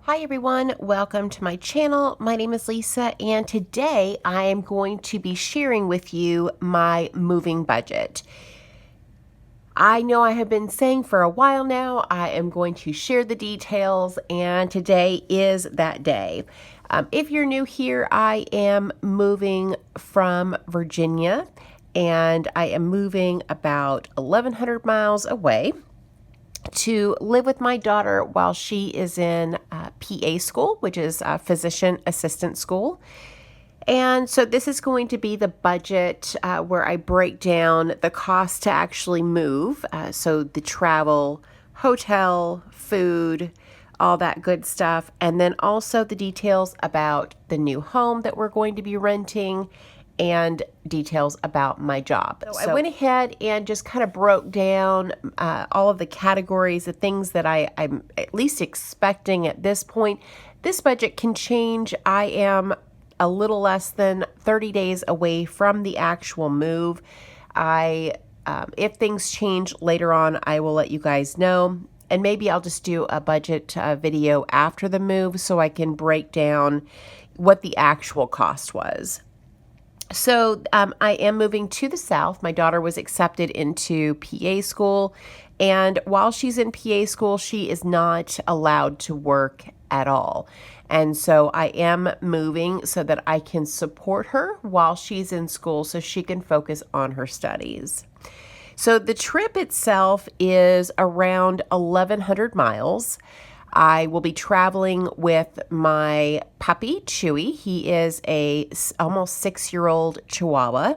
Hi everyone, welcome to my channel. My name is Lisa and today I am going to be sharing with you my moving budget. I know I have been saying for a while now I am going to share the details and today is that day. If you're new here, I am moving from Virginia and I am moving about 1,100 miles away to live with my daughter while she is in PA school, which is physician assistant school. And so this is going to be the budget where I break down the cost to actually move. So the travel, hotel, food, all that good stuff. And then also the details about the new home that we're going to be renting and details about my job. So I went ahead and just kind of broke down all of the categories, the things that I'm at least expecting at this point. This budget can change. I am a little less than 30 days away from the actual move. If things change later on, I will let you guys know. And maybe I'll just do a budget video after the move so I can break down what the actual cost was. So I am moving to the South. My daughter was accepted into PA school, and while she's in PA school, she is not allowed to work at all. And so I am moving so that I can support her while she's in school so she can focus on her studies. So the trip itself is around 1,100 miles. I will be traveling with my puppy, Chewy. He is a almost 6-year-old Chihuahua.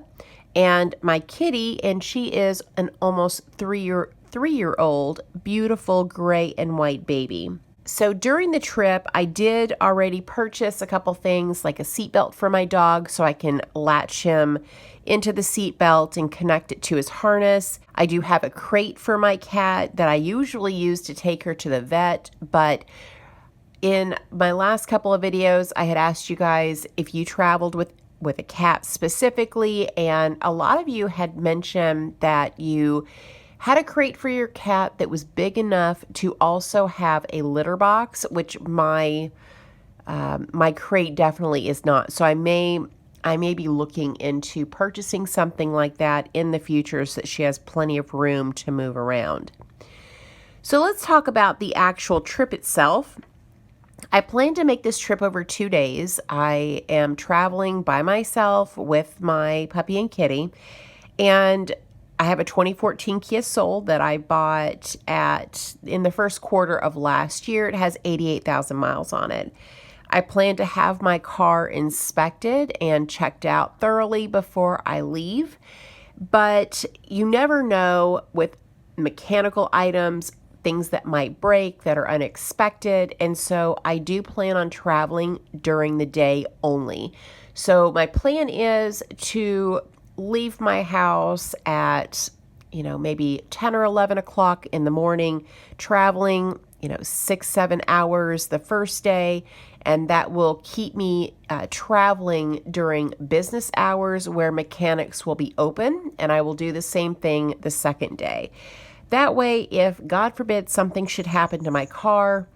And my kitty, and she is an almost three-year-old, beautiful gray and white baby. So during the trip, I did already purchase a couple things like a seatbelt for my dog so I can latch him into the seatbelt and connect it to his harness. I do have a crate for my cat that I usually use to take her to the vet, but in my last couple of videos, I had asked you guys if you traveled with a cat specifically, and a lot of you had mentioned that you had a crate for your cat that was big enough to also have a litter box, which my crate definitely is not. So I may be looking into purchasing something like that in the future so that she has plenty of room to move around. So let's talk about the actual trip itself. I plan to make this trip over 2 days. I am traveling by myself with my puppy and kitty, and I have a 2014 Kia Soul that I bought in the first quarter of last year. It has 88,000 miles on it. I plan to have my car inspected and checked out thoroughly before I leave, but you never know with mechanical items, things that might break that are unexpected, and so I do plan on traveling during the day only. So my plan is to leave my house at, maybe 10 or 11 o'clock in the morning, traveling, 6-7 hours the first day, and that will keep me traveling during business hours where mechanics will be open, and I will do the same thing the second day. That way, if God forbid something should happen to my car,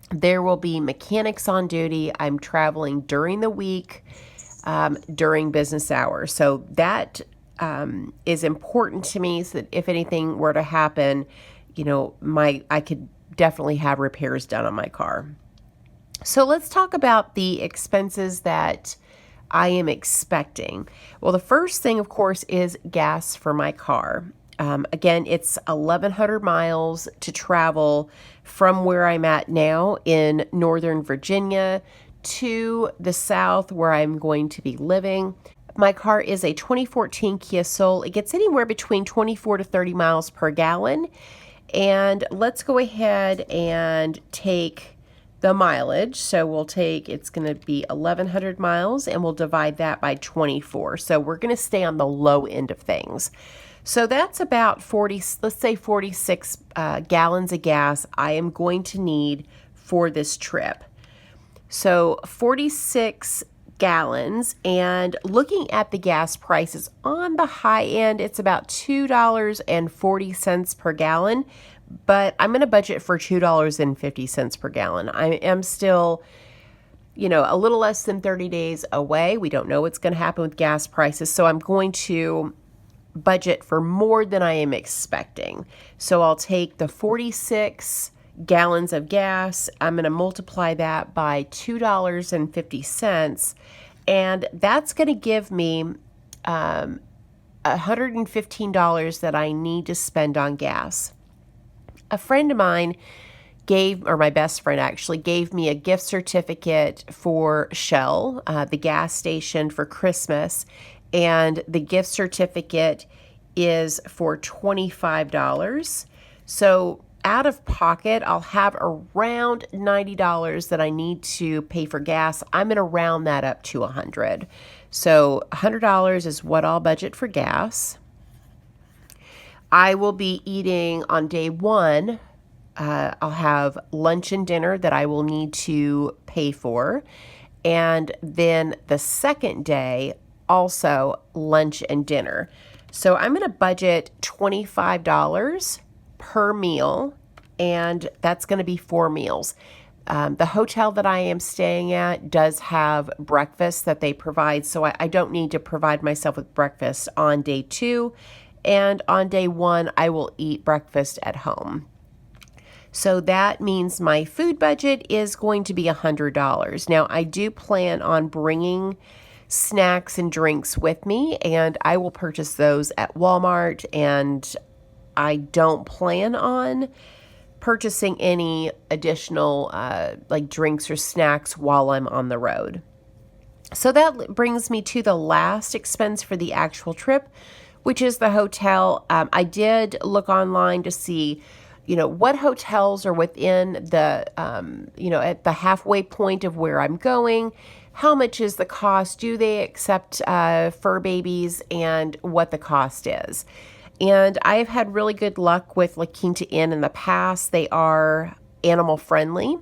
there will be mechanics on duty. I'm traveling during the week, during business hours. So that is important to me so that if anything were to happen, I could definitely have repairs done on my car. So let's talk about the expenses that I am expecting. Well, the first thing, of course, is gas for my car. Again, it's 1,100 miles to travel from where I'm at now in Northern Virginia to the South where I'm going to be living. My car is a 2014 Kia Soul. It gets anywhere between 24 to 30 miles per gallon. And let's go ahead and take the mileage. So it's going to be 1,100 miles and we'll divide that by 24. So we're going to stay on the low end of things. So that's about 46 gallons of gas I am going to need for this trip. So 46 gallons, and looking at the gas prices on the high end, it's about $2.40 per gallon, but I'm going to budget for $2.50 per gallon. I am still, a little less than 30 days away. We don't know what's going to happen with gas prices, so I'm going to budget for more than I am expecting. So I'll take the 46 gallons of gas, I'm going to multiply that by $2.50, and that's going to give me $115 that I need to spend on gas. A friend of mine my best friend actually, gave me a gift certificate for Shell, the gas station, for Christmas. And the gift certificate is for $25. So out of pocket, I'll have around $90 that I need to pay for gas. I'm going to round that up to $100. So $100 is what I'll budget for gas. I will be eating on day one. I'll have lunch and dinner that I will need to pay for. And then the second day, also lunch and dinner. So I'm going to budget $25 per meal, and that's going to be 4 meals. The hotel that I am staying at does have breakfast that they provide, so I don't need to provide myself with breakfast on day 2. And on day 1, I will eat breakfast at home. So that means my food budget is going to be $100. Now, I do plan on bringing snacks and drinks with me, and I will purchase those at Walmart, and I don't plan on purchasing any additional like drinks or snacks while I'm on the road. So that brings me to the last expense for the actual trip, which is the hotel. I did look online to see what hotels are within the, at the halfway point of where I'm going. How much is the cost? Do they accept fur babies, and what the cost is? And I've had really good luck with La Quinta Inn in the past. They are animal friendly.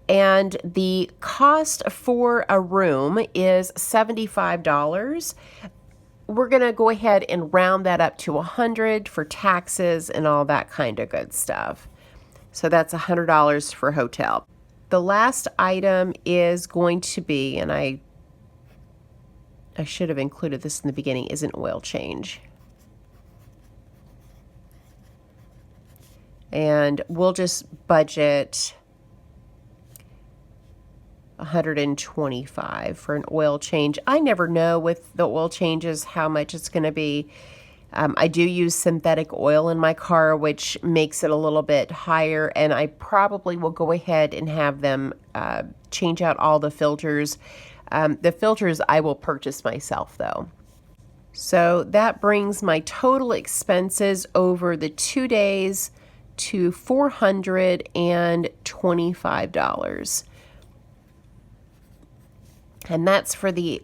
And the cost for a room is $75. We're going to go ahead and round that up to $100 for taxes and all that kind of good stuff. So that's $100 for hotel. The last item is going to be, and I should have included this in the beginning, is an oil change. And we'll just budget $125 for an oil change. I never know with the oil changes how much it's going to be. I do use synthetic oil in my car, which makes it a little bit higher, and I probably will go ahead and have them change out all the filters. The filters I will purchase myself, though. So that brings my total expenses over the 2 days to $425. And that's for the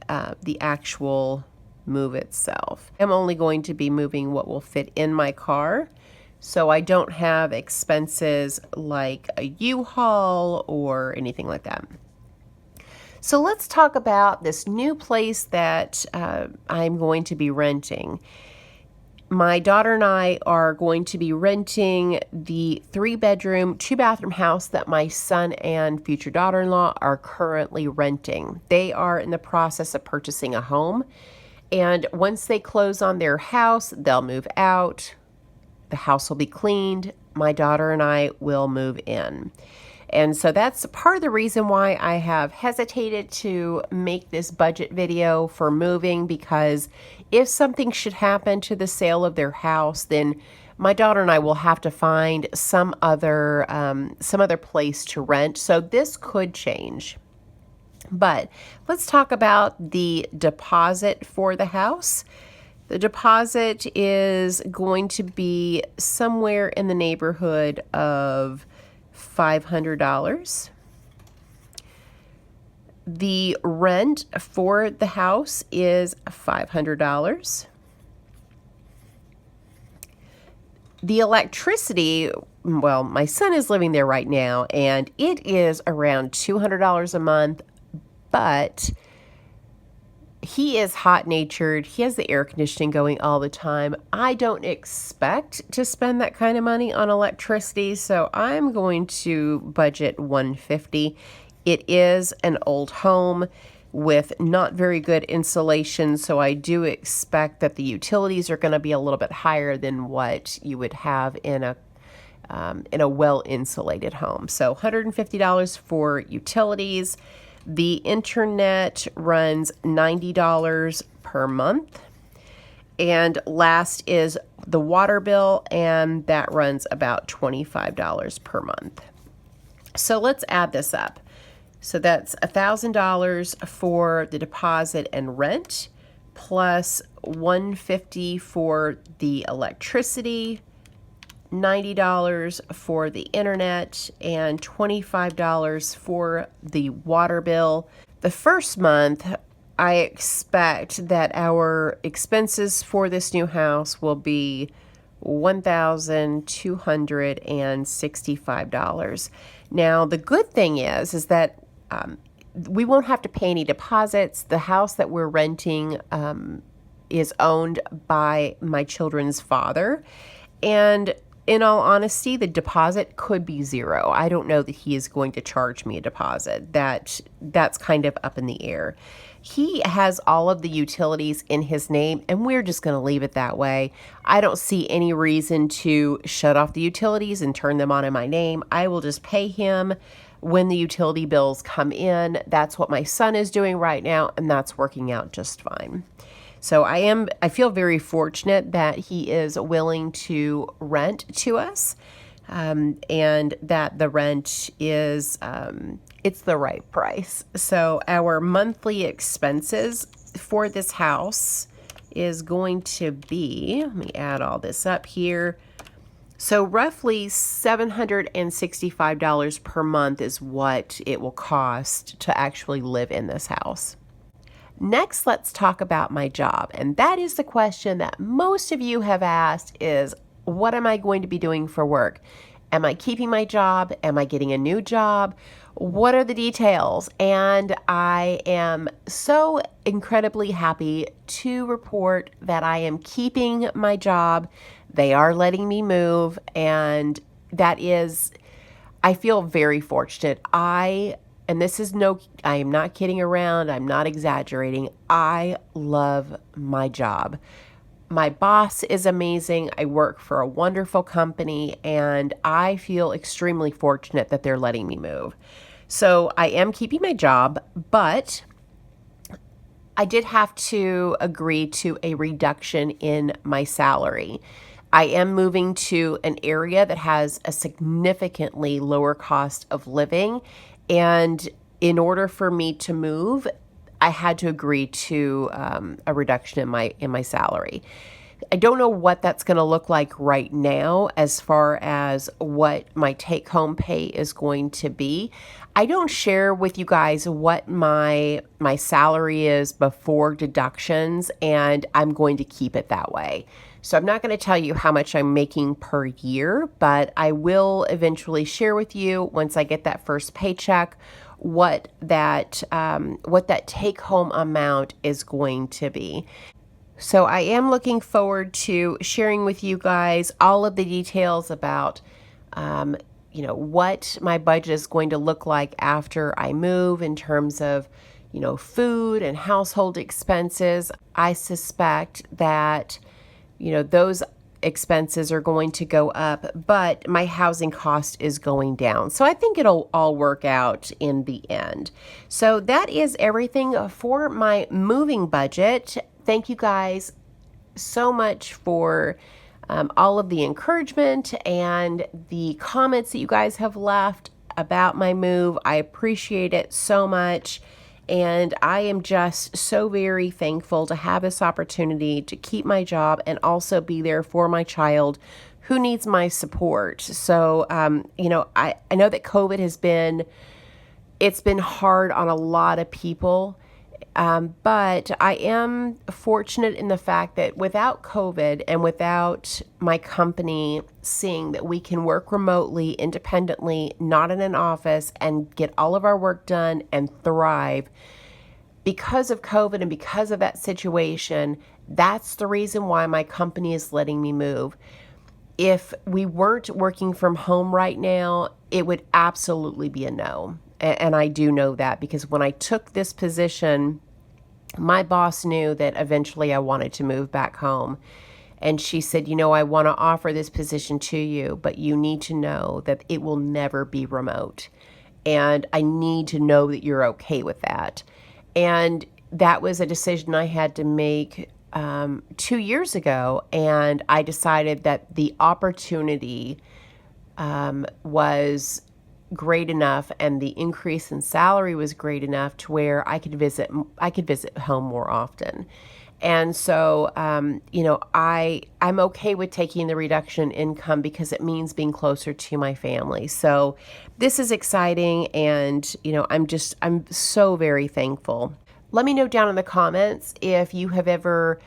actual move itself. I'm only going to be moving what will fit in my car, so I don't have expenses like a U-Haul or anything like that. So let's talk about this new place that I'm going to be renting. My daughter and I are going to be renting the 3-bedroom, 2-bathroom house that my son and future daughter-in-law are currently renting. They are in the process of purchasing a home, and once they close on their house, they'll move out. The house will be cleaned. My daughter and I will move in. And so that's part of the reason why I have hesitated to make this budget video for moving, because if something should happen to the sale of their house, then my daughter and I will have to find some other place to rent. So this could change. But let's talk about the deposit for the house. The deposit is going to be somewhere in the neighborhood of $500. The rent for the house is $500. The electricity, well, my son is living there right now, and it is around $200 a month, but He is hot-natured. He has the air conditioning going all the time. I don't expect to spend that kind of money on electricity, so I'm going to budget $150. It is an old home with not very good insulation, so I do expect that the utilities are going to be a little bit higher than what you would have in a well-insulated home. So $150 for utilities. The internet runs $90 per month. And last is the water bill, and that runs about $25 per month. So let's add this up. So that's $1,000 for the deposit and rent, plus $150 for the electricity, $90 for the internet, and $25 for the water bill. The first month, I expect that our expenses for this new house will be $1,265. Now, the good thing is that we won't have to pay any deposits. The house that we're renting is owned by my children's father, and in all honesty, the deposit could be zero. I don't know that he is going to charge me a deposit. That's kind of up in the air. He has all of the utilities in his name, and we're just going to leave it that way. I don't see any reason to shut off the utilities and turn them on in my name. I will just pay him when the utility bills come in. That's what my son is doing right now, and that's working out just fine. So I feel very fortunate that he is willing to rent to us, and that the rent is, it's the right price. So our monthly expenses for this house is going to be, let me add all this up here. So roughly $765 per month is what it will cost to actually live in this house. Next, let's talk about my job. And that is the question that most of you have asked is, what am I going to be doing for work? Am I keeping my job? Am I getting a new job? What are the details? And I am so incredibly happy to report that I am keeping my job. They are letting me move, and that is, I feel very fortunate. And this is I am not kidding around. I'm not exaggerating. I love my job. My boss is amazing. I work for a wonderful company, and I feel extremely fortunate that they're letting me move. So I am keeping my job, but I did have to agree to a reduction in my salary. I am moving to an area that has a significantly lower cost of living, and in order for me to move, I had to agree to a reduction in my salary. I don't know what that's going to look like right now as far as what my take-home pay is going to be. I don't share with you guys what my salary is before deductions, and I'm going to keep it that way. So I'm not going to tell you how much I'm making per year, but I will eventually share with you once I get that first paycheck what that take-home amount is going to be. So I am looking forward to sharing with you guys all of the details about what my budget is going to look like after I move in terms of food and household expenses. I suspect that those expenses are going to go up, but my housing cost is going down. So I think it'll all work out in the end. So that is everything for my moving budget. Thank you guys so much for all of the encouragement and the comments that you guys have left about my move. I appreciate it so much. And I am just so very thankful to have this opportunity to keep my job and also be there for my child who needs my support. So, I know that COVID it's been hard on a lot of people. But I am fortunate in the fact that without COVID and without my company seeing that we can work remotely, independently, not in an office, and get all of our work done and thrive, because of COVID and because of that situation, that's the reason why my company is letting me move. If we weren't working from home right now, it would absolutely be a no. And I do know that because when I took this position, my boss knew that eventually I wanted to move back home. And she said, I want to offer this position to you, but you need to know that it will never be remote. And I need to know that you're okay with that. And that was a decision I had to make 2 years ago. And I decided that the opportunity was great enough and the increase in salary was great enough to where I could visit home more often. And so, I'm okay with taking the reduction in income because it means being closer to my family. So this is exciting. And, I'm so very thankful. Let me know down in the comments if you have ever,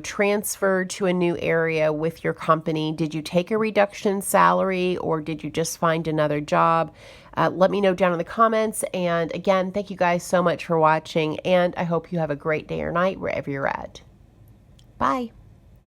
transferred to a new area with your company. Did you take a reduction in salary or did you just find another job? Let me know down in the comments. And again, thank you guys so much for watching. And I hope you have a great day or night wherever you're at. Bye.